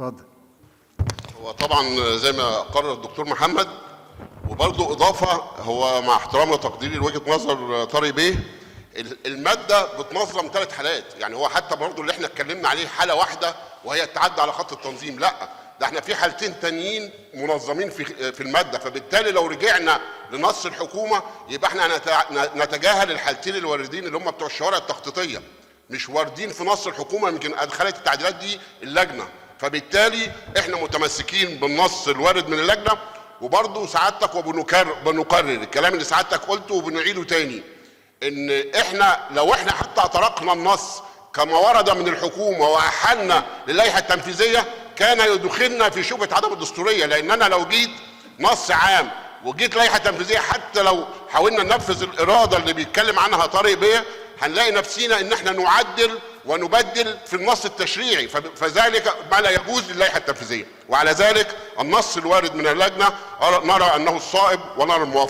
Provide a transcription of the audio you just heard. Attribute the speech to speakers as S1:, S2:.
S1: اتفضل.
S2: هو طبعا زي ما قرر الدكتور محمد، وبرضه اضافه، هو مع احترامي وتقديري لوجهه نظر طارق بيه، الماده بتنظم 3 حالات، يعني هو حتى برضه اللي احنا اتكلمنا عليه حاله واحده وهي التعدي على خط التنظيم، لا ده احنا في حالتين تانيين منظمين في الماده، فبالتالي لو رجعنا لنص الحكومه يبقى احنا نتجاهل الحالتين الواردين اللي هم بتوع الشوارع التخطيطيه، مش واردين في نص الحكومه، يمكن ادخلت التعديلات دي اللجنه، فبالتالي احنا متمسكين بالنص الوارد من اللجنه. وبرضه سعادتك وبنكرر الكلام اللي سعادتك قلته وبنعيده تاني، ان احنا لو احنا حتى اطرقنا النص كما ورد من الحكومه واحلنا للائحه التنفيذيه كان يدخلنا في شبهه عدم الدستوريه، لان انا لو جيت نص عام وجيت لائحه تنفيذيه حتى لو حاولنا ننفذ الاراده اللي بيتكلم عنها طارق بيه هنلاقي نفسينا ان احنا نعدل ونبدل في النص التشريعي، فذلك ما لا يجوز للائحه التنفيذيه، وعلى ذلك النص الوارد من اللجنه نرى انه الصائب ونرى الموافقه.